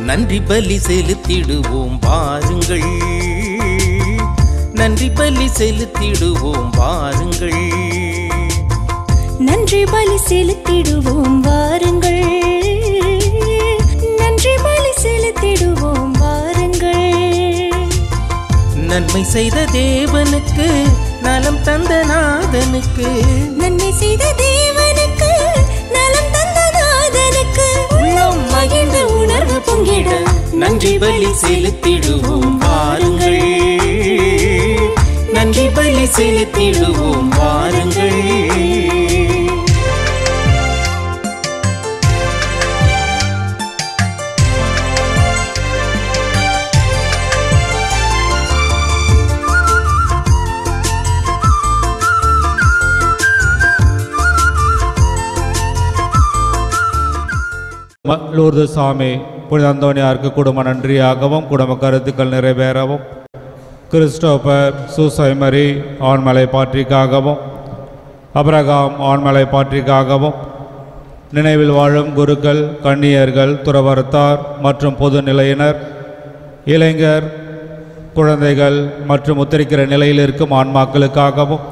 நன்றி பலி செலுத்திடுவோம் வாருங்கள், நன்றி பலி செலுத்திடுவோம் வாருங்கள், நன்றி பலி செலுத்திடுவோம் வாருங்கள், நன்றி பலி செலுத்திடுவோம் வாருங்கள். நன்மை செய்த தேவனுக்கு, நலம் தந்த நாதனுக்கு, நன்மை செய்த தேவனுக்கு, நலம் தந்த நாதனுக்கு, உள்ளம் மகிழ்ந்த உணர்வு பொங்கிட நன்றி பலி செலுத்திடுவோம் வாருங்கள், நன்றி பலி செலுத்திடுவோம் வாருங்கள். லூர்து சாமி புனித அந்தோனியாருக்கு குடும்ப நன்றியாகவும் குடும்ப கருத்துக்கள் நிறைவேறவும், கிறிஸ்டோபர் சூசைமரி ஆண்மலை பாற்றிக்காகவும், அப்ரகாம் ஆண்மலை பாற்றிக்காகவும், நினைவில் வாழும் குருக்கள், கன்னியர்கள், துறவரத்தார் மற்றும் பொது நிலையினர், இளைஞர், குழந்தைகள் மற்றும் உத்தரிக்கிற நிலையில் இருக்கும் ஆன்மாக்களுக்காகவும்,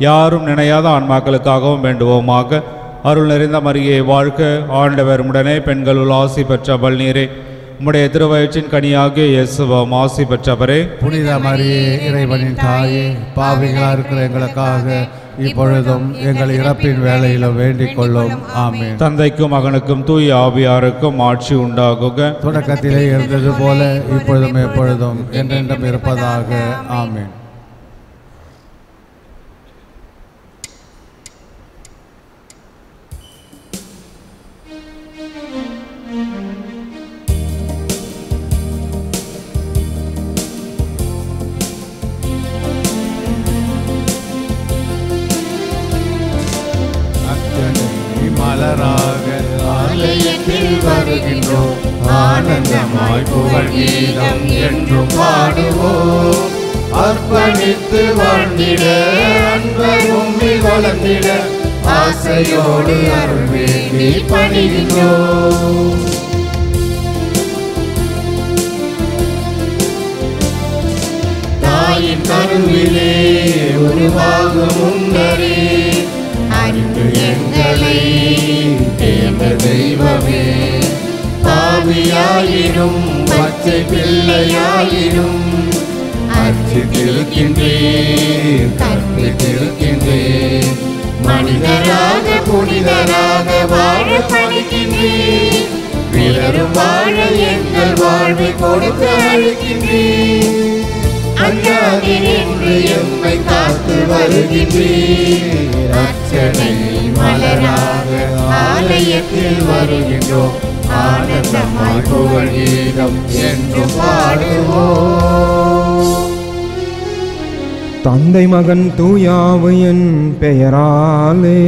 யாரும் நினையாத ஆன்மாக்களுக்காகவும் வேண்டுவோமாக. அருள் நிறைந்த மரியே வாழ்க, ஆண்டவர் உடனே பெண்களுள் ஆசி பெற்றவள் நீரே, உம்முடைய திருவயிற்றின் கனியாகிய இயேசுவும் ஆசி பெற்றவரே. புனித மரியே இறைவனின் தாயே, பாவிகளாக இருக்கிற எங்களுக்காக இப்பொழுதும் எங்கள் இறப்பின் வேளையிலும் வேண்டிக் கொள்ளும். ஆமென். தந்தைக்கும் மகனுக்கும் தூய ஆவியாருக்கும் ஆட்சி உண்டாகுக. தொடக்கத்திலே இருந்தது போல இப்பொழுதும் எப்பொழுதும் என்றென்றும் இருப்பதாக. ஆமென். மலராக ஆலயத்தில் வருகின்றோம், ஆனந்தமாய் புகழ் கீதம் என்றும் பாடுவோம். அர்ப்பணித்து வாழ்ந்திட, அன்பர் உம்மில் வளர்ந்திட, ஆசையோடு அருள் வேண்டி பணிகின்றோம். தாயின் கருவிலே உருவாகும் முன்னரே அறிந்து எங்களை தேர்ந்த தெய்வமே, பாவியாயிரும் பச்சை பிள்ளையாயிரும் அர்ச்சித்திருக்கின்றேன், கற்பித்திருக்கின்றேன். மனிதராக புனிதராக வாழ பணிக்கின்றேன், பிறரும் வாழ எங்கள் வாழ்வை கொடுக்க அழைக்கின்றேன். அஞ்சாதே என்று எம்மை காத்து வருகின்றேன், அர்ச்சனை மலராக ஆலயத்தில் வருகின்றோம், ஆனந்தமாய் புகழ் கீதம் என்றும் பாடுவோம். தந்தை மகன் தூயாவின் பெயராலே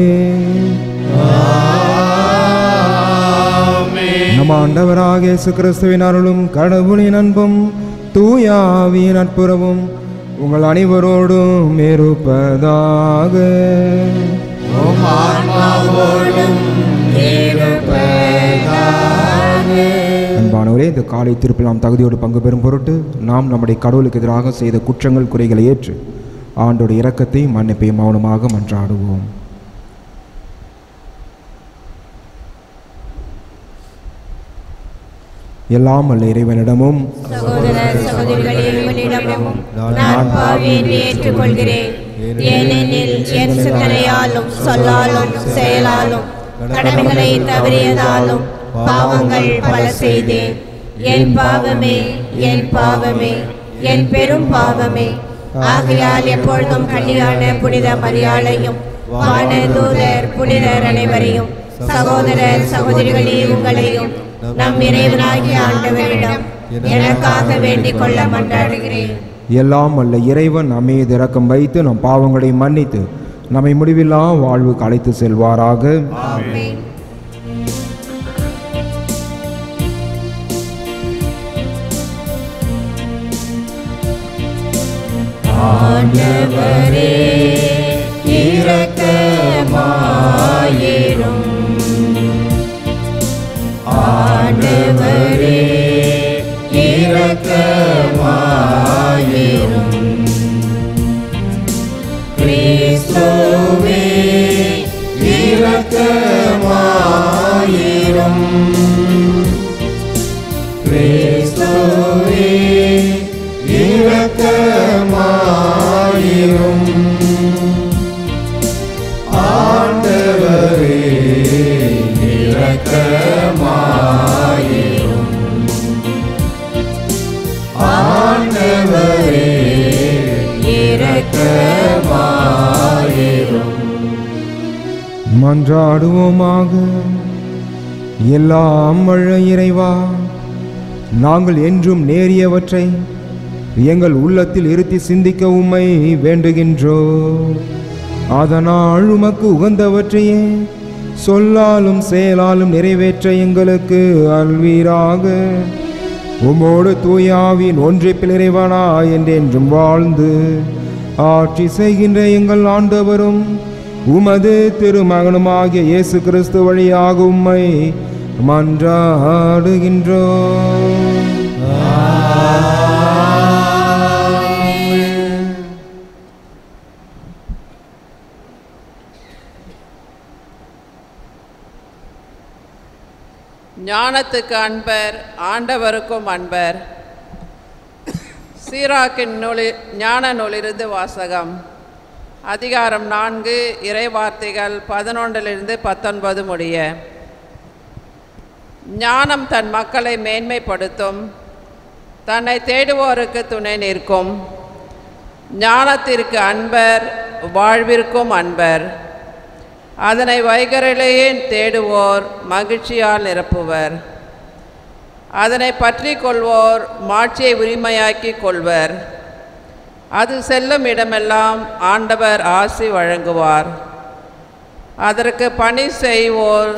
நம் ஆண்டவராக இயேசு கிறிஸ்துவின் அருளும் கடவுளின் அன்பும் தூயாவின் நட்புறவும் உங்கள் அனைவரோடும் இருப்பதாக. அன்பானவரே, இந்த காலை திருப்பில் நாம் தகுதியோடு பங்கு பெறும் பொருட்டு நாம் நம்முடைய கடவுளுக்கு எதிராக செய்த குற்றங்கள் குறைகளை ஏற்று ஆண்டோட இரக்கத்தையும் மன்னிப்பையும் மௌனமாக மன்றாடுவோம். எல்லாம் அல்ல இறைவனிடமும் சகோதர சகோதரிகளிடமும் நான் பாவியை ஏற்றுக்கொள்கிறேன். ஏனெனில் என் சிந்தனையாலும் சொல்லாலும் செயலாலும் கடமைகளை தவறியதாலும் பாவங்கள் பல செய்தேன். என் பாவமே, என் பாவமே, என் பெரும் பாவமே. ஆகையால் எப்பொழுதும் கன்னியான புனித மரியாளையும் வானதூதர் புனிதர் அனைவரையும் சகோதர சகோதரிகளே உங்களையும் நம் இறைவனாகிய ஆண்டவரிடம் எனக்காக வேண்டிக் கொள்ள மன்றாடுகிறேன். எல்லாம் அல்ல இறைவன் நம்மை இரக்கம் வைத்து நம் பாவங்களை மன்னித்து நம்மை முடிவில்லா வாழ்வுக்கு அழைத்து செல்வாராக. ஆமென். ஆண்டவரே இரக்கமாயிரும், ஆண்டவரே ஆண்டவரே இரக்கமாயிரும். மன்றாடுவோமாக. எல்லாம் வல்ல இறைவா, நாங்கள் என்றும் நேரியவற்றை எங்கள் உள்ளத்தில் இருத்தி சிந்திக்க உம்மை வேண்டுகின்றோம். அதனால் உமக்கு உகந்தவற்றையே சொல்லாலும் செயலாலும் நிறைவேற்ற எங்களுக்கு அல்வீராக. உம்மோடு தூயாவின் ஒன்றிப்பில் இறைவனா என்றென்றும் வாழ்ந்து ஆட்சி செய்கின்ற எங்கள் ஆண்டவரும் உமது திருமகனுமாகிய இயேசு கிறிஸ்து வழியாக உம்மை மன்றாடுகின்றோம். ஞானத்துக்கு அன்பர், ஆண்டவருக்கும் அன்பர். சீராக்கின் ஞான நூலிருந்து வாசகம். அதிகாரம் 4, இறைவார்த்தைகள் 11 - 19 முடிய. ஞானம் தன் மக்களை மேன்மைப்படுத்தும், தன்னை தேடுவோருக்கு துணை நிற்கும். ஞானத்திற்கு அன்பர், வாழ்விற்கும் அன்பர். அதனை வைகரிலேயே தேடுவோர் மகிழ்ச்சியால் நிரப்புவர். அதனை பற்றி கொள்வோர் மாட்சியை உரிமையாக்கி கொள்வர். அது செல்லும் இடமெல்லாம் ஆண்டவர் ஆசி வழங்குவார். அதற்கு பணி செய்வோர்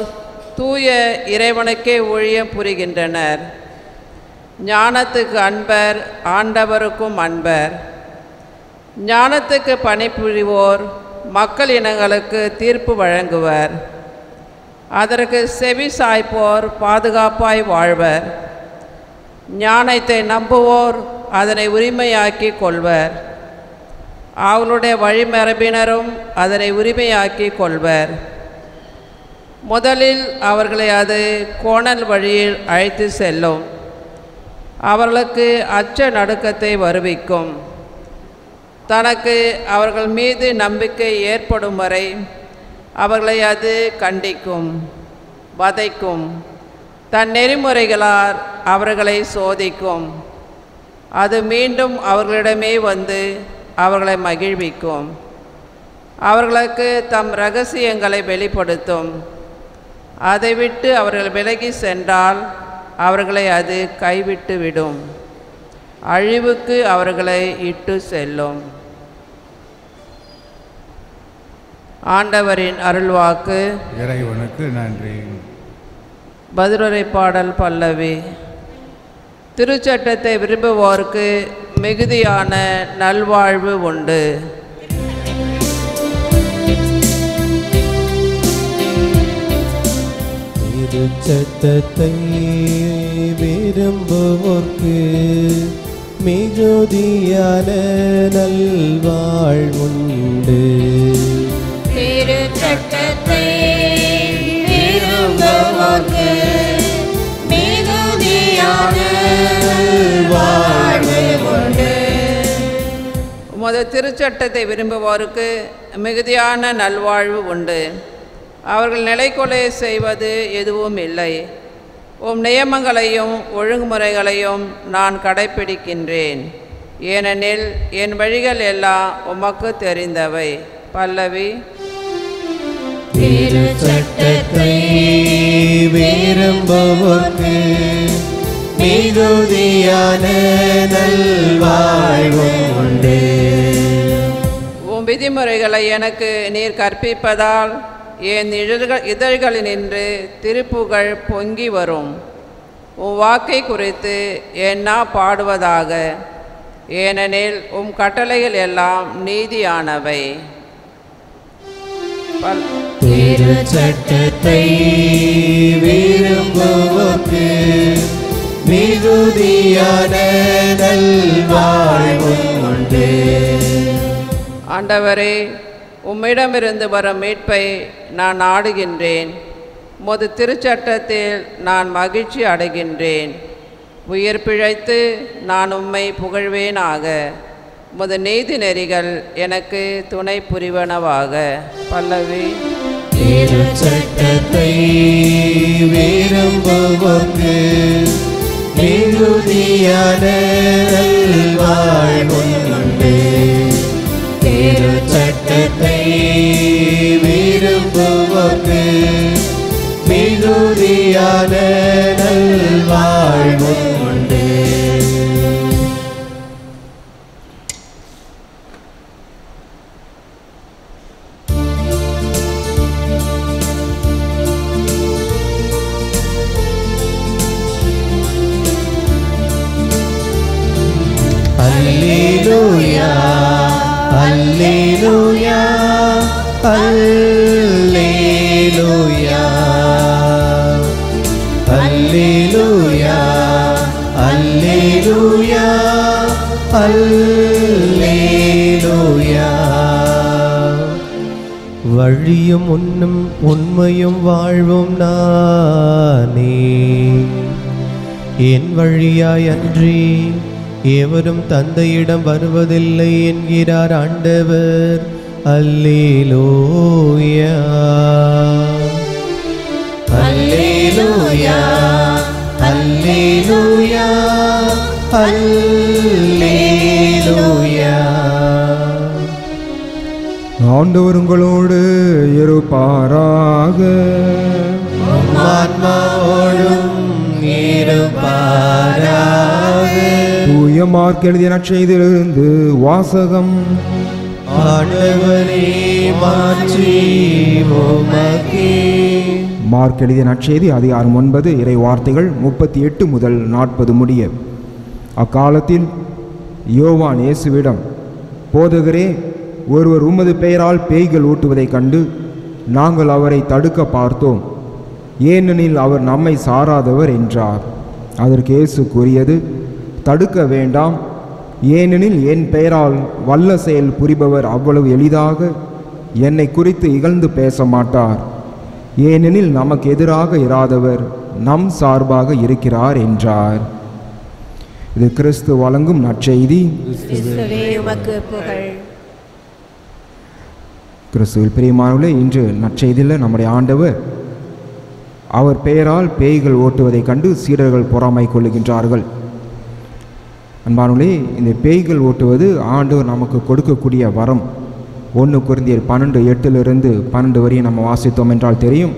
தூய இறைவனுக்கே ஊழியம் புரிகின்றனர். ஞானத்துக்கு அன்பர், ஆண்டவருக்கும் அன்பர். ஞானத்துக்கு பணிபுரிவோர் மக்கள் இனங்களுக்கு தீர்ப்பு வழங்குவர். அதற்கு செவி சாய்ப்போர் பாதுகாப்பாய் வாழ்வர். ஞானத்தை நம்புவோர் அதனை உரிமையாக்கி கொள்வர். அவர்களுடைய வழிமரபினரும் அதனை உரிமையாக்கி கொள்வர். முதலில் அவர்களை அது கோணல் வழியில் அழைத்து செல்லும். அவர்களுக்கு அச்ச நடுக்கத்தை வருவிக்கும். தனக்கு அவர்கள் மீது நம்பிக்கை ஏற்படும் வரை அவர்களை அது கண்டிக்கும், வதைக்கும். தன் நெறிமுறைகளால் அவர்களை சோதிக்கும். அது மீண்டும் அவர்களிடமே வந்து அவர்களை மகிழ்விக்கும். அவர்களுக்கு தம் இரகசியங்களை வெளிப்படுத்தும். அதை விட்டு அவர்கள் விலகி சென்றால் அவர்களை அது கைவிட்டு விடும். அழிவுக்கு அவர்களை இட்டு செல்லும். ஆண்டவரின் அருள்வாக்கு. இறைவனுக்கு நன்றி. பதிலுரை பாடல் பல்லவி. திருச்சட்டத்தை விரும்புவோருக்கு மிகுதியான நல்வாழ்வு உண்டு. திருச்சட்டத்தை விரும்புவோர்க்கு மிகுதியான நல்வாழ்வுண்டு. திருச்சட்டத்தை விரும்புவோர்க்கு மிகுதியான நல்வாழ்வு உண்டு. உமது திருச்சட்டத்தை விரும்புவோருக்கு மிகுதியான நல்வாழ்வு உண்டு. அவர்கள் நிலைக்கொலை செய்வது எதுவும் இல்லை. உம் நியமங்களையும் ஒழுங்குமுறைகளையும் நான் கடைப்பிடிக்கின்றேன். ஏனெனில் என் வழிகள் எல்லாம் உமக்கு தெரிந்தவை. பல்லவி. திருச்சட்டத்தை விரும்புவோர்க்கு மிகுதியான நல்வாழ்வு உண்டு. உம் விதிமுறைகளை எனக்கு நீர் கற்பிப்பதால் என் இதழ்களினின்று திருப்புகழ் பொங்கி வரும். உம் வாக்கை குறித்து என்னா பாடுவதாக. ஏனெனில் உம் கட்டளைகள் எல்லாம் நீதியானவை. திருச்சட்டத்தை விரும்புவோர்க்கு மிகுதியான நல்வாழ்வு உண்டு. ஆண்டவரே, உம்மிடமிருந்து வரும் மீட்பை நான் நாடுகின்றேன். உமது திருச்சட்டத்தில் நான் மகிழ்ச்சி அடைகின்றேன். உயிர் பிழைத்து நான் உம்மை புகழ்வேனாக. உமது நீதி நெறிகள் எனக்கு துணை புரிவனவாக. பல்லவி. திருச்சட்டத்தை விரும்புவோர்க்கு மிகுதியான நல்வாழ்வுண்டு. திருச்சட்டத்தை விரும்புவோர்க்கு மிகுதியான நல்வாழ்வுண்டு. Alleluia, Alleluia, Alleluia, Alleluia, Alleluia, Alleluia. வழியும் உண்ணும் உண்மையும் வாழ்வும் நானே, என் வழியாய் அன்றி எவரும் தந்தையிடம் வருவதில்லை என்கிறார் ஆண்டவர். அல்லேலூயா, அல்லேலூயா, அல்லேலூயா, அல்லேலூயா. ஆண்டவர் உங்களோடு இருப்பாராக. ஆன்மாவோடும் இருப்பாராக. தூய மார்க் எழுதிய நற்செய்தியிலிருந்து வாசகம். ஆண்டவரே மாற்றி உமக்கே. மார்க் எழுதிய நற்செய்தி அதிகாரம் 9 இறை வார்த்தைகள் 38 முதல் 40 முடிய. அக்காலத்தில் யோவான் இயேசுவிடம், போதகரே, ஒருவர் உமது பெயரால் பேய்கள் ஊட்டுவதைக் கண்டு நாங்கள் அவரை தடுக்க பார்த்தோம், ஏனெனில் அவர் நம்மை சாராதவர் என்றார். அதற்கு இயேசு கூறியது, தடுக்க வேண்டாம், ஏனெனில் என் பெயரால் வல்ல செயல் புரிபவர் அவ்வளவு எளிதாக என்னை குறித்து இகழ்ந்து பேச மாட்டார், ஏனெனில் நமக்கு எதிராக இராதவர் நம் சார்பாக இருக்கிறார் என்றார். இது கிறிஸ்து வழங்கும் நற்செய்தி. கிறிஸ்துவில் பிரியமானவர்களே, இன்று நற்செய்தியில் நம்முடைய ஆண்டவர் அவர் பெயரால் பேய்கள் ஓட்டுவதைக் கண்டு சீடர்கள் பொறாமை கொள்ளுகின்றார்கள். அன்பானவர்களே, இந்த பேய்கள் ஓட்டுவது ஆண்டவர் நமக்கு கொடுக்கக்கூடிய வரம். 1 கொரிந்தியர் 12:8 12 வரையும் நம்ம வாசித்தோம் என்றால் தெரியும்.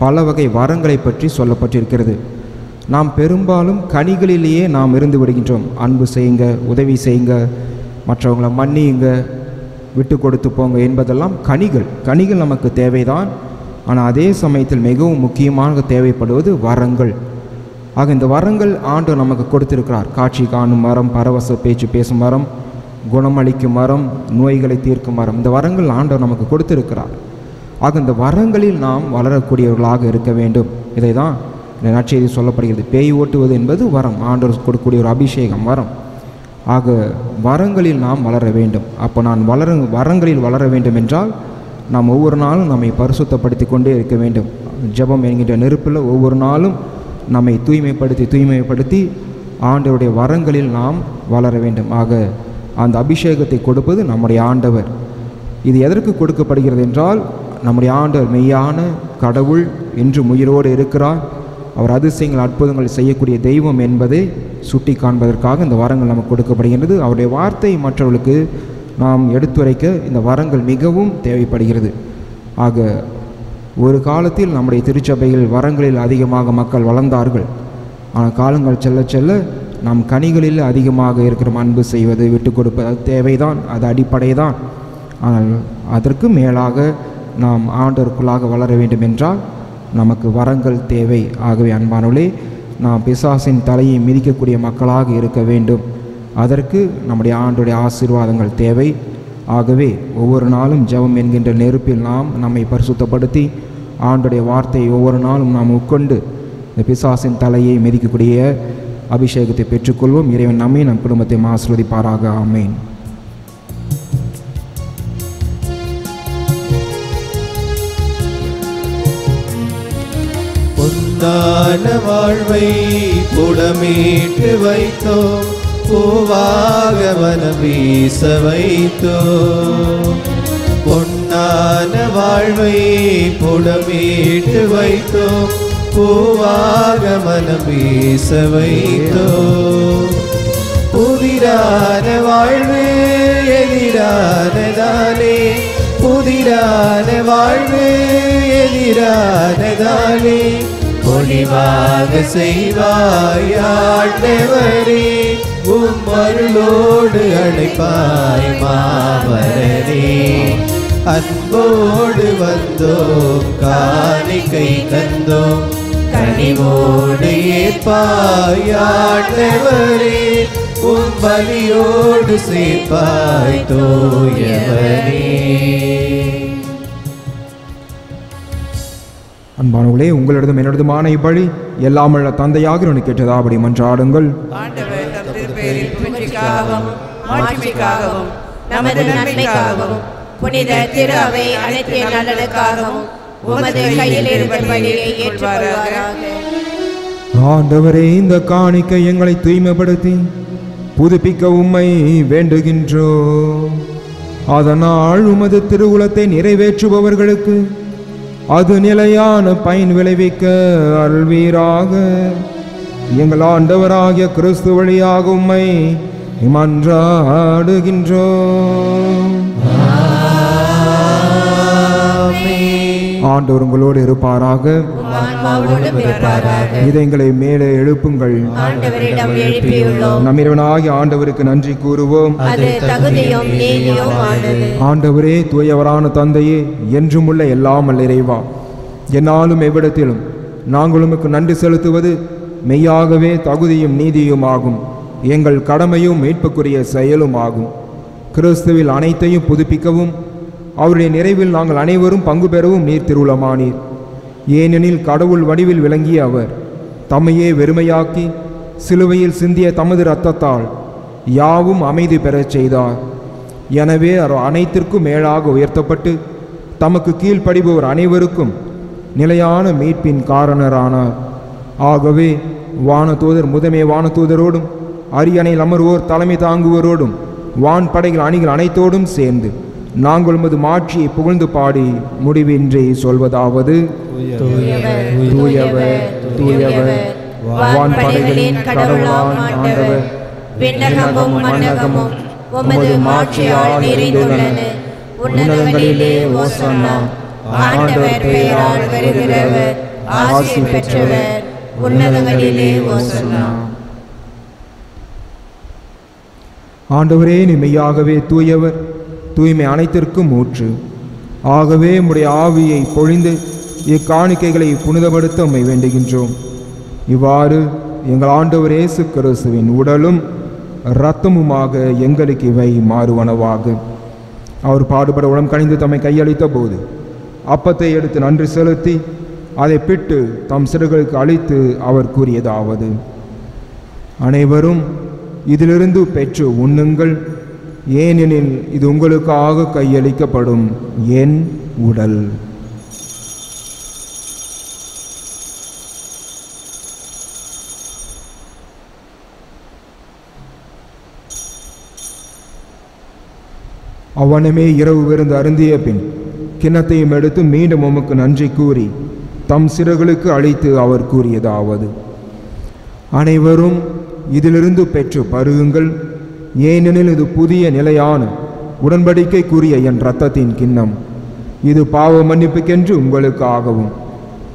பல வகை வரங்களை பற்றி சொல்லப்பட்டிருக்கிறது. நாம் பெரும்பாலும் கனிகளிலேயே நாம் இருந்து விடுகின்றோம். அன்பு செய்யுங்க, உதவி செய்யுங்க, மற்றவங்களை மன்னியுங்க, விட்டு கொடுத்து போங்க என்பதெல்லாம் கனிகள் நமக்கு தேவைதான். ஆனால் அதே சமயத்தில் மிகவும் முக்கியமாக தேவைப்படுவது வரங்கள். ஆக இந்த வரங்கள் ஆண்டவர் நமக்கு கொடுத்திருக்கிறார். காட்சி காணும் மரம், பரவச பேச்சு பேசும் மரம், குணமளிக்கும் மரம், நோய்களை தீர்க்கும் மரம், இந்த வரங்கள் ஆண்டவர் நமக்கு கொடுத்திருக்கிறார். ஆக இந்த வரங்களில் நாம் வளரக்கூடியவர்களாக இருக்க வேண்டும். இதை தான் இந்த நற்செய்தி சொல்லப்படுகிறது. பேய் ஓட்டுவது என்பது வரம், ஆண்டவர் கொடுக்கக்கூடிய ஒரு அபிஷேகம், வரம். ஆக வரங்களில் நாம் வளர வேண்டும். அப்போ நான் வரங்களில் வளர வேண்டும் என்றால் நாம் ஒவ்வொரு நாளும் நம்மை பரிசுத்தப்படுத்தி கொண்டே இருக்க வேண்டும். ஜெபம் என்கின்ற நெருப்பில் ஒவ்வொரு நாளும் நம்மை தூய்மைப்படுத்தி ஆண்டவருடைய வரங்களில் நாம் வளர வேண்டும். ஆக அந்த அபிஷேகத்தை கொடுப்பது நம்முடைய ஆண்டவர். இது எதற்கு கொடுக்கப்படுகிறது என்றால், நம்முடைய ஆண்டவர் மெய்யான கடவுள், என்று உயிரோடு இருக்கிறார், அவர் அதிசயங்கள் அற்புதங்கள் செய்யக்கூடிய தெய்வம் என்பதை சுட்டி காண்பதற்காக இந்த வரங்கள் நமக்கு கொடுக்கப்படுகின்றது. அவருடைய வார்த்தை மற்றவர்களுக்கு நாம் எடுத்துரைக்க இந்த வரங்கள் மிகவும் தேவைப்படுகிறது. ஆக ஒரு காலத்தில் நம்முடைய திருச்சபையில் வரங்களில் அதிகமாக மக்கள் வளர்ந்தார்கள். ஆனால் காலங்கள் செல்ல செல்ல நாம் கனிகளில் அதிகமாக இருக்கிற அன்பு செய்வது, விட்டு கொடுப்பது, அது தேவைதான், அது அடிப்படை தான். ஆனால் அதற்கு மேலாக நாம் ஆண்டவருக்குள்ளாக வளர வேண்டும் என்றால் நமக்கு வரங்கள் தேவை. ஆகவே அன்பானவர்களே, நாம் பிசாசின் தலையை மிதிக்கக்கூடிய மக்களாக இருக்க வேண்டும். அதற்கு நம்முடைய ஆண்டுடைய ஆசீர்வாதங்கள் தேவை. ஆகவே ஒவ்வொரு நாளும் ஜெபம் என்கின்ற நெருப்பில் நாம் நம்மை பரிசுத்தப்படுத்தி ஆண்டுடைய வார்த்தையை ஒவ்வொரு நாளும் நாம் உட்கொண்டு இந்த பிசாசின் தலையை மிதிக்கக்கூடிய அபிஷேகத்தை பெற்றுக்கொள்வோம். இறைவன் நம்மை நம் குடும்பத்தை ஆசீர்வதிப்பாராக. ஆமேன். பொன்னான வாழ்வை புடமீட்டு வைத்தோம், பூவாக மனம் வீச வைத்தோம். பொன்னான வாழ்வை புடமீட்டு வைத்தோம், பூவாக மனம் வீச வைத்தோம். புதிரான வாழ்வு எதிரானதாலே, புதிரான வாழ்வு எதிரானதாலே, பொலிவாக செய்வாய் ஆண்டவரே, உம் அருளோடு அழைப்பாய் மாமரனே. அன்போடு வந்தோம் காணிக்கை தந்தோம், கனிவோடு ஏற்பாய் ஆண்டவரே, உம் பலியோடு சேர்ப்பாய் தூயவரே. அன்பானவர்களே, உங்களிடதும் என்னிடதுமான இப்பழி எல்லாமல்ல தந்தையாக உனக்கு கேட்டதாபடி மன்றாடுங்கள். ஆண்டவர் தம் திருப்பெயரின் புகழ்ச்சிக்காகவும் மாட்சிமைக்காகவும் நமது நன்மைக்காகவும் புனித திரு அவை அனைத்து நலனுக்காகவும் உமது கையில் இருந்த பலியை ஏற்றுக்கொள்வாராக. ஆண்டவரே, இந்த காணிக்கை எங்களை தூய்மைப்படுத்தி புதுப்பிக்க உம்மை வேண்டுகின்றோம். அதனால் உமது திருவுளத்தை நிறைவேற்றுபவர்களுக்கு அது நிலையான பயன் விளைவிக்க அருள்வீராக. எங்கள் ஆண்டவராகிய கிறிஸ்து வழியாக உம்மை மன்றாடுகின்றோம். ஆண்டவர் உங்களோடு இருப்பாராக. இதயங்களை மேலே எழுப்புங்கள். நம் இறைவனாகிய ஆண்டவருக்கு நன்றி கூறுவோம். ஆண்டவரே, தூயவரான தந்தையே, என்றும் உள்ள எல்லாம் அல்ல இறைவா, என்னாலும் எவ்விடத்திலும் நாங்கள் உமக்கு நன்றி செலுத்துவது மெய்யாகவே தகுதியும் நீதியும் ஆகும். எங்கள் கடமையும் மீட்புக்குரிய செயலும் ஆகும். கிறிஸ்துவில் அனைத்தையும் புதுப்பிக்கவும் அவருடைய நிறைவில் நாங்கள் அனைவரும் பங்கு பெறவும் நீர் திருவுளமானீர். ஏனெனில் கடவுள் வடிவில் விளங்கிய அவர் தம்மையே வெறுமையாக்கி சிலுவையில் சிந்திய தமது இரத்தத்தால் யாவும் அமைதி பெறச் செய்தார். எனவே அவர் அனைத்திற்கும் மேலாக உயர்த்தப்பட்டு தமக்கு கீழ்ப்படிபவர் அனைவருக்கும் நிலையான மீட்பின் காரணரானார். ஆகவே வானதூதர் முதன்மை வானதூதரோடும் அரியணையில் அமர்வோர் தலைமை தாங்குவோரோடும் வான் படைகள் அணிகள் அனைத்தோடும் சேர்ந்து நாங்கள் உமது மாட்சியை புகழ்ந்து பாடி முடிவின்றி சொல்வதாவது: தூயவர் தூயவர் வான் படைகளின் கடவுளாம் ஆண்டவர், விண்ணகமும் மண்ணகமும் உமது மாட்சியால் நிறைந்துள்ளன. உன்னதங்களிலே ஓசன்னா. ஆண்டவர் பெயரால் வருகிறவர் ஆசி பெற்றவர். உன்னதங்களிலே ஓசன்னா. ஆண்டவரே, நீ மெய்யாகவே தூயவர், தூய்மை அனைத்திற்கும் ஊற்று. ஆகவே உம்முடைய ஆவியை பொழிந்து இக்காணிக்கைகளை புனிதப்படுத்த உம்மை வேண்டுகின்றோம். இவ்வாறு எங்கள் ஆண்டவர் இயேசு கிறிஸ்துவின் உடலும் இரத்தமுமாக எங்களுக்கு இவை மாறுவனவாக. அவர் பாடுபட உளம் கனிந்து தம்மை கையளித்த போது அப்பத்தை எடுத்து நன்றி செலுத்தி அதை பிட்டு தம் சிறுகளுக்கு அளித்து அவர் கூறியதாவது: அனைவரும் இதிலிருந்து பெற்று உண்ணுங்கள், ஏனெனில் இது உங்களுக்காக கையளிக்கப்படும் என் உடல். அவ்வனமே இரவு விருந்து அருந்திய பின் கிண்ணத்தையும் எடுத்து மீண்டும் உமக்கு நன்றி கூறி தம் சிறுகளுக்கு அளித்து அவர் கூறியதாவது: அனைவரும் இதிலிருந்து பெற்று பருகுங்கள், ஏனெனில் இது புதிய நிலையான உடன்படிக்கைக்குரிய என் இரத்தத்தின் கிண்ணம். இது பாவ மன்னிப்புக்கென்று உங்களுக்காகவும்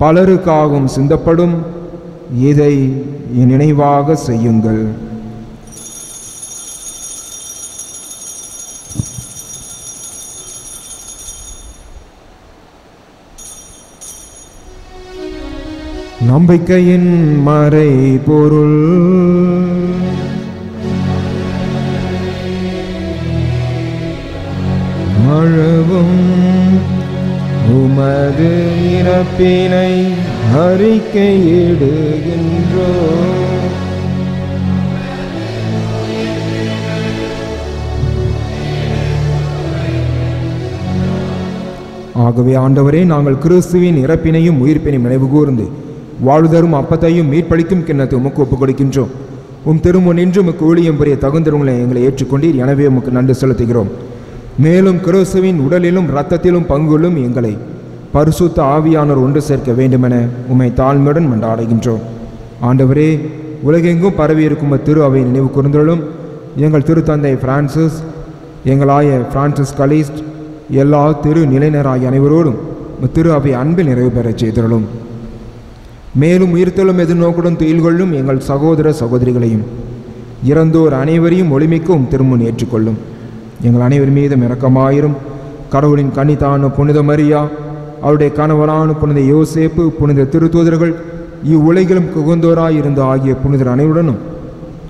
பலருக்காகவும் சிந்தப்படும். இதை என் நினைவாக செய்யுங்கள். நம்பிக்கையின் மறை பொருள். மழவும் உமது இறப்பினை அறிக்கையிடுகின்றோம். ஆகவே ஆண்டவரே, நாங்கள் கிறிஸ்துவின் இறப்பினையும் உயிர்ப்பினையும் நினைவு கூர்ந்து வாழ்தரும் அப்பத்தையும் மீட்பளிக்கும் கிண்ணத்தை உமக்கு ஒப்புக் கொடுக்கின்றோம். உம் திருமுன் நின்று உமக்கு ஊழியம் புரிய தகுந்தவங்களை எங்களை ஏற்றுக்கொண்டீர். எனவே உமக்கு நன்றி செலுத்துகிறோம். மேலும் கிறிஸ்துவின் உடலிலும் இரத்தத்திலும் பங்குள்ளும் எங்களை பரிசுத்த ஆவியானோர் ஒன்று சேர்க்க வேண்டுமென உம்மை தாழ்மையுடன் மன்றாடுகின்றோம். ஆண்டவரே, உலகெங்கும் பரவியிருக்கும் திரு அவை நினைவு கூர்ந்தருளும். எங்கள் திருத்தந்தை பிரான்சிஸ், எங்களாய பிரான்சிஸ் கலிஸ்ட், எல்லா திரு நிலையினராகிய அனைவரோடும் திரு அவை அன்பில் நிறைவு பெறச் செய்தருளும். மேலும் உயிர்த்தெழும் எதிர்நோக்குடன் துயில் கொள்ளும் எங்கள் சகோதர சகோதரிகளையும் இறந்தோர் அனைவரையும் ஒளிமிக்கும் திருமுன் ஏற்றுக்கொள்ளும். எங்கள் அனைவர் மீதும் இரக்கமாயிரும். கடவுளின் கன்னிதான புனித மரியா, அவருடைய கணவரான புனித யோசேப்பு, புனித திருத்தூதர்கள், இவ்வுலகிலும் குகந்தோராயிருந்த ஆகிய புனிதர் அனைவருடனும்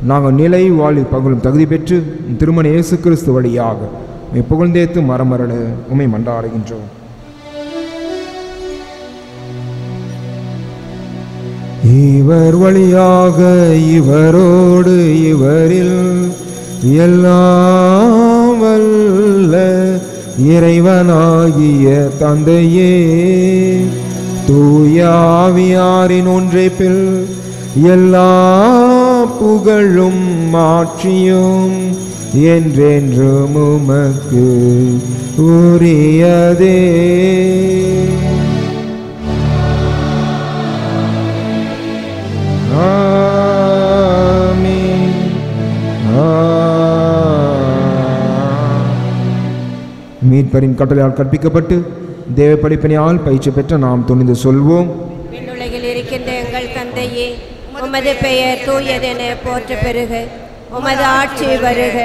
நாங்கள் நிலை வாழ்வி பகலும் தகுதி பெற்று திருமண இயேசு கிறிஸ்து வழியாக புகழ்ந்தேத்து மரமரட உம்மை மன்றாடுகின்றோம். இவர் வழியாக இவரோடு இவரில் எல்லாம் வல்ல இறைவனாகிய தந்தையே, தூய ஆவியாரின் ஒன்றைப்பில் எல்லா புகழும் மாட்சியும் என்றென்றும் உமக்கு உரியதே. மீட்பரின் கட்டளையால் கற்பிக்கப்பட்டு தேவ படிப்பினையால் பயிற்சி பெற்ற நாம் துணிந்து சொல்வோம். விண்ணுலகில் இருக்கின்ற எங்கள் தந்தையே, உமது பெயர் தூயதென போற்ற பெறுக. உமது ஆட்சி வருக.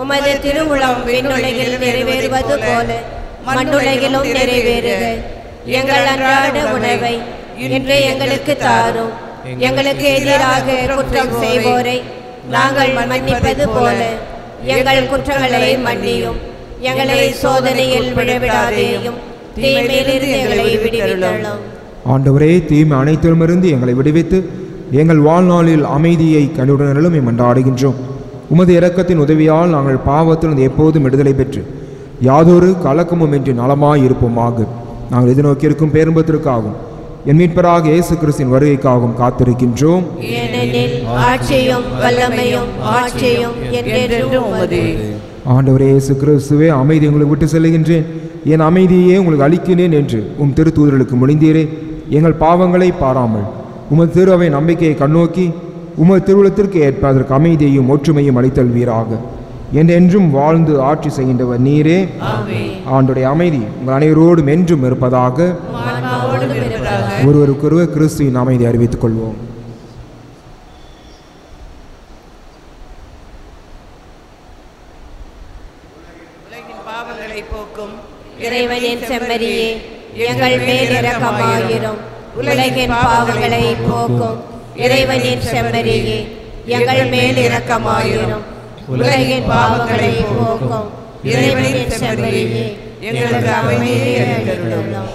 உமது திருவுளம் விண்ணுலகில் நிறைவேறுவது போல மண்ணுலகிலும் நிறைவேறுக. எங்கள் அன்றாட உணவை இன்று எங்களுக்கு தாரும். எங்களுக்கு எதிராக குற்றம் செய்வோரை நாங்கள் மன்னிப்பது போல எங்கள் குற்றங்களை மன்னியும். எங்களை சோதனையில் விழவிடாதேயும், தீமையிலிருந்து எங்களை விடுவித்தருளும். ஆண்டவரே, தீமை அனைத்திலுமிருந்து எங்களை விடுவித்து எங்கள் வாழ்நாளில் அமைதியை கண்டுடனலும் மன்றாடுகின்றோம். உமது இரக்கத்தின் உதவியால் நாங்கள் பாவத்திலிருந்து எப்போதும் விடுதலை பெற்று யாதொரு கலக்கமும் என்று நலமாயிருப்போமாக. நாங்கள் எதிர்நோக்கியிருக்கும் பேரும்பத்திற்காகவும் என் மீட்பராக இயேசு கிறிஸ்துவின் வருகைக்காகவும் காத்திருக்கின்றோம். ஏனெனில் ஆட்சியும் வல்லமையும் ஆட்சியும் என்றென்றும் உமதே. ஆண்டவரே இயேசு கிறிஸ்துவே, அமைதி உங்களுக்கு விட்டு செல்லுகின்றேன், என் அமைதியே உங்களுக்கு அளிக்கிறேன் என்று உம் திருத்தூதர்களுக்கு மொழிந்தீரே. எங்கள் பாவங்களை பாராமல் உமது திரு அவை நம்பிக்கையை கண்ணோக்கி உமது திருவுளத்திற்கு ஏற்ப அதற்கு அமைதியையும் ஒற்றுமையும் அளித்தல்வீராக. என்றென்றும் வாழ்ந்து ஆட்சி செய்கின்றவர் நீரே. ஆண்டுடைய அமைதி உங்கள் அனைவரோடும் என்றும் இருப்பதாக. ஒருவருக்கொருவர் கிறிஸ்துவின் அமைதி அறிவித்துக் கொள்வோம். இறைவனின் செம்மறியே, எங்கள் மேல் இரக்கமாயிரும். உலகின் பாவங்களை போக்கும் இறைவனின் செம்மறியே, எங்கள் மேல் இரக்கமாயிரும். உலகின் பாவங்களை போக்கும் இறைவனின் செம்மறியே, எங்களுக்கு அமைதியை அளித்துள்ளோம்.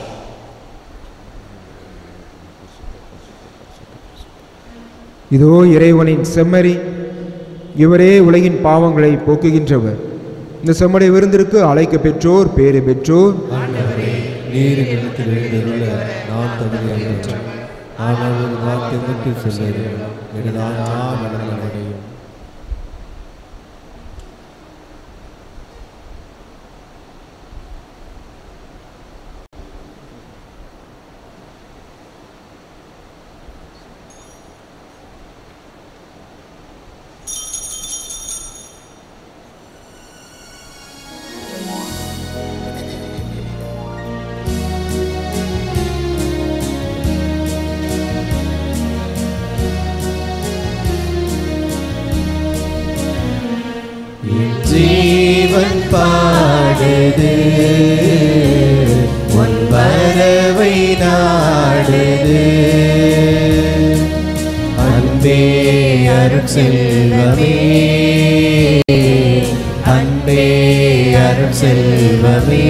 இதோ இறைவனின் செம்மறி, இவரே உலகின் பாவங்களை போக்குகின்றவர். இந்த செம்மடை விருந்திற்கு அழைக்க பெற்றோர் பேறு பெற்றோர். நீரின் இடத்தில் எழுந்துள்ள நான் தகுதியற்றேன், ஆனால் ஒரு வார்த்தை மட்டும் சொல்லுகிறேன், எனது ஆன்மா நலமடையும். ஜீவன் பாடுது, உன் வரவை நாடுது. அன்பே அருட்செல்வமே, அன்பே அருட்செல்வமே.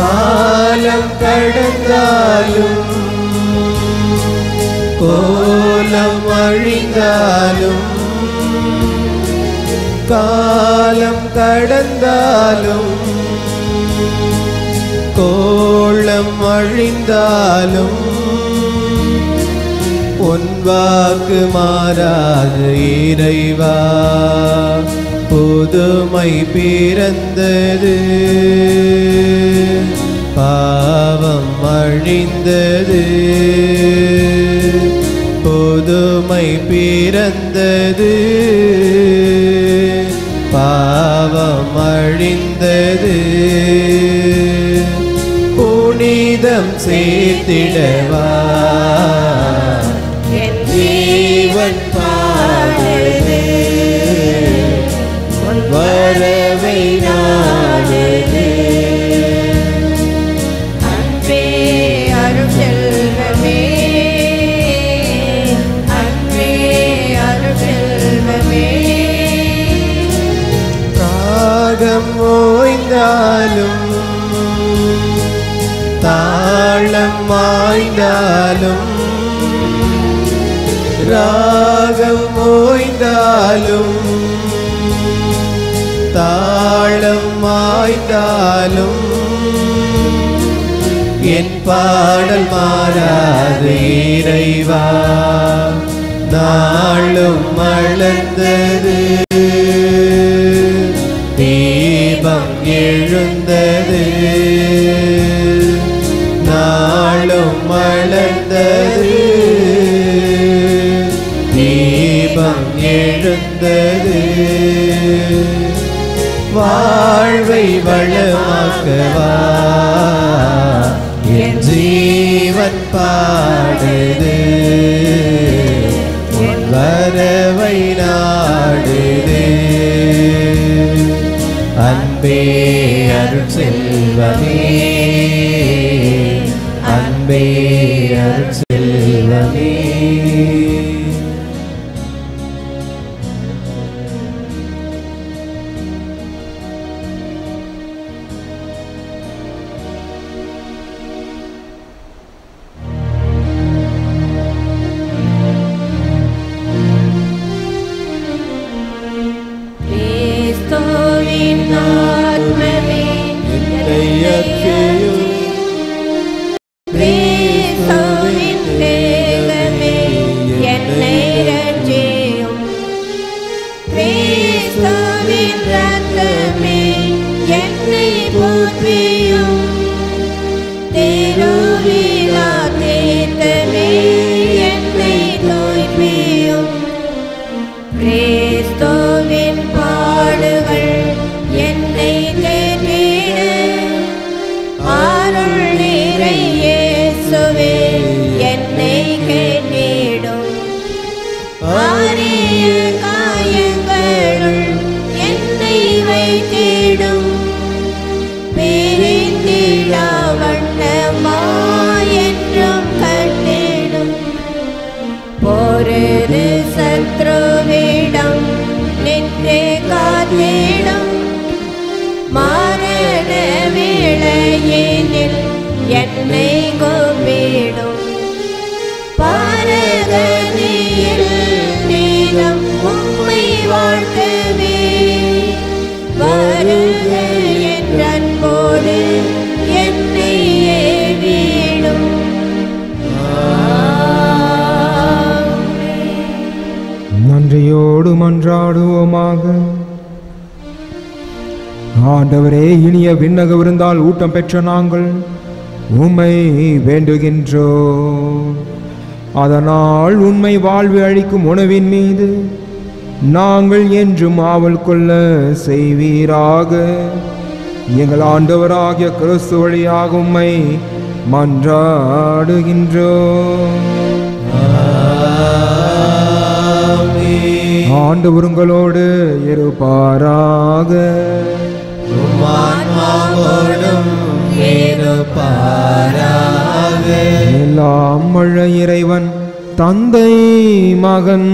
காலம் கடந்தாலும் கோலம் அழிந்தாலும், காலம் கடந்தாலும் கோலம் அழிந்தாலும், உன்வாக்கு மாறாது இறைவா புதுமை பிறந்தது பாவம் அழிந்தது புதுமை பிறந்தது பாவம் அழிந்தது புனிதம் சேர்த்திடவா என் ஜீவன் பாடுது உன் வரவை நாடுது அன்பே அருட்செல்வமே அன்பே அருட்செல்வமே ராகம் ஓய்ந்தாலும் தாளம் மாய்ந்தாலும் ராகம் ஓய்ந்தாலும் தாளம் மாய்ந்தாலும் என் பாடல் மாறாது இறைவா நாளும் மலர்ந்தது தீபம் எழுந்தது நாளும் மலர்ந்தது தீபம் எழுந்தது வாழ்வை வளமாக்கவா என் ஜீவன் பாடுது உன் வரவை நாடுது அன்பே அருட்செல்வமே அன்பே அருட்செல்வமே கிறிஸ்துவின் ஆத்மமே என்னை அர்ப்பணியும் கிறிஸ்துவின் தேகமே என்னை ரட்சியும் கிறிஸ்துவின் இரத்தமே என்னை போற்றியும் திருவிழா தீர்த்தமே என்னை தூய்மையும் கிறிஸ்துவின் பாடுகள் என்னை தேற்றிட அருள் நிறை இயேசுவே என்னை கேட்டிடும் அரிய காயங்களுள் என்னை வைத்திடும் பிரிந்திடா வண்ணமாய் என்றும் கட்டிடும் பொருது சத்ருவிடம் நின்றே காத்திடும் மரண வேளையினில் என்னை கூப்பிடும் பரகதியில் நீதம் உம்மை வாழ்த்தவே வருக என்ற அன்போடு என்னை ஏவிடும் நன்றியோடு மன்றாடுவோமாக. ஆண்டவரே, இனிய விண்ணக விருந்தால் ஊட்டம் பெற்ற நாங்கள் உம்மை வேண்டுகின்றோம். அதனால் உண்மை வாழ்வு அளிக்கும் உணவின் மீது நாங்கள் என்றும் ஆவல் கொள்ள செய்வீராக. எங்கள் ஆண்டவராகிய கிறிஸ்து வழியாக உம்மை மன்றாடுகின்றோம். ஆண்டவர் உங்களோடு இருப்பாராக. எல்லாம் வல்ல இறைவன் தந்தை மகன்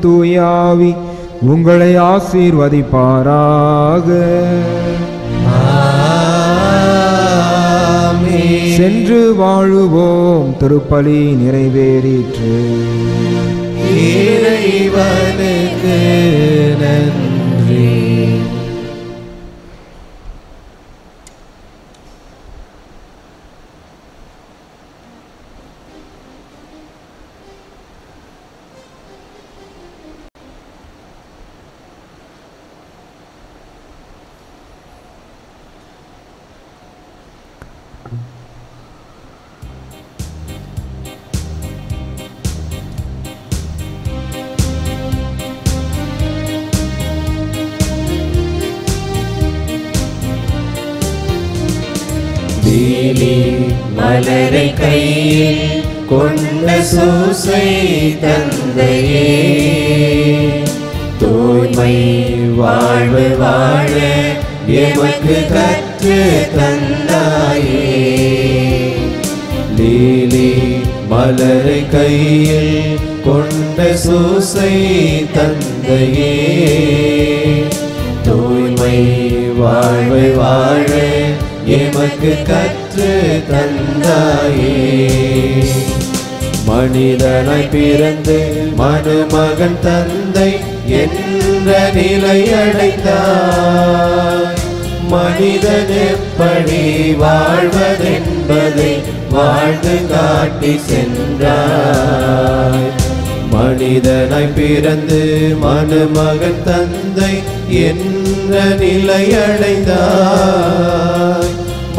தூயாவி உங்களை ஆசீர்வதிப்பாராக. சென்று வாழுவோம். திருப்பலி நிறைவேறிற்று. இறைவனுக்கு நன்றி. லீலி மலரை கையில் கொண்ட சூசை தந்தையே, தூய்மை வாழ்வு வாழ எமக்கு கற்று தந்தாயே. லீலி மலரை கையில் கொண்ட சூசை தந்தையே, தூய்மை வாழ்வை வாழ எமக்கு கற்று தந்தாயே. மனிதனாய் பிறந்து மனுமகன் தந்தை என்ற நிலை அடைந்தாய். மனிதன் எப்படி வாழ்வதென்பதை வாழ்ந்து காட்டி சென்றாய். மனிதனாய் பிறந்து மனுமகன் தந்தை என்ற நிலை அடைந்தாய்.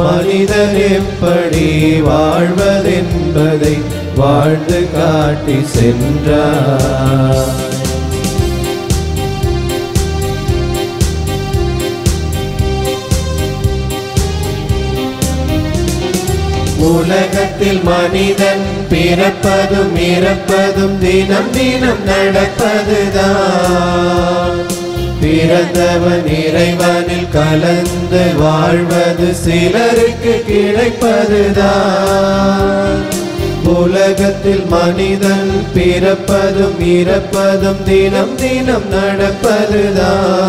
மனிதன் எப்படி வாழ்வதென்பதை வாழ்ந்து காட்டி சென்றாய். உலகத்தில் மனிதன் பிறப்பதும் இறப்பதும் தினம் தினம் நடப்பதுதான். பிறந்தவன் இறைவனில் கலந்து வாழ்வது சிலருக்கு கிடைப்பதுதான். உலகத்தில் மனிதன் பிறப்பதும் இறப்பதும் தினம் தினம் நடப்பதுதான்.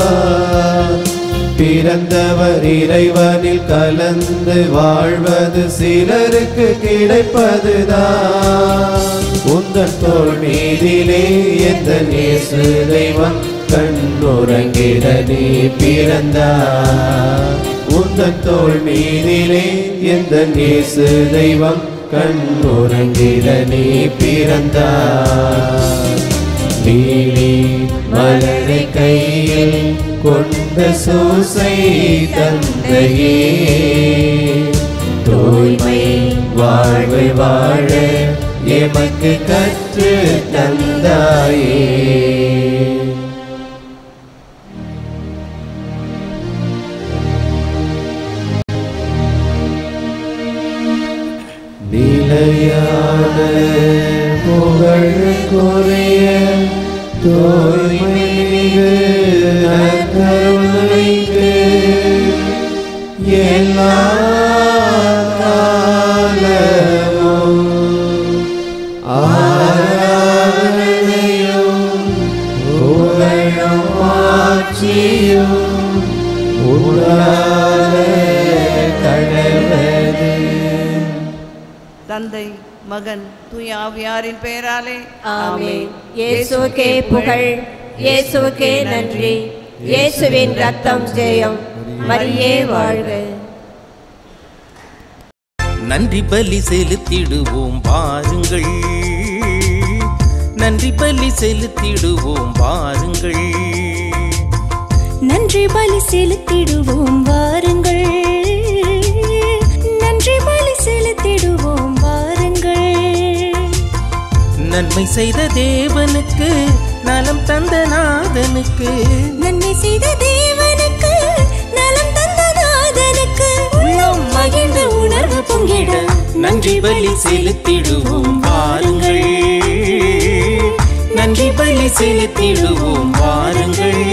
பிறந்தவர் இறைவனில் கலந்து வாழ்வது சிலருக்கு கிடைப்பதுதான். உந்தன் தோள் மீதிலே எந்த இயேசு தெய்வம் கண்ணுறங்கிட நீ பிறந்தார். உந்தன் தோள் மீதிலே எந்த இயேசு தெய்வம் கண்ணுறங்கிட நீ பிறந்தார். லீலி மலரை கையில் கொண்ட சூசை தந்தையே, தூய்மை வாழ்வை வாழ எமக்கு கற்று தந்தாயே. நிலையான புகழுக்குரிய தூய்மை மிகு நற்கருணைக்கு எல்லா காலமும் ஆராதனையும் புகழும் ஆட்சியும் உண்டாக கடவது. தந்தை மகன் தூய ஆவியாரின் பெயராலே ஆமென். இயேசுவுக்கே புகழ், இயேசுவுக்கே நன்றி. இயேசுவின் ரத்தம் ஜெயம். மரியே வாழ்க. நன்றி பலி செலுத்திடுவோம் வாருங்கள், நன்றி பலி செலுத்திடுவோம் வாருங்கள், நன்றி பலி செலுத்திடுவோம் வாருங்கள், நன்றி பலி செலுத்திடுவோம் வாருங்கள். நன்மை செய்த தேவனுக்கு, நலம் தந்த நாதனுக்கு, நன்மை செய்த தேவனுக்கு, நலம் தந்த நாதனுக்கு, உள்ளம் மகிழ்ந்த உணர்வு பொங்கிட நன்றி பலி செலுத்திடுவோம் வாருங்கள், நன்றி பலி செலுத்திடுவோம் வாருங்கள்.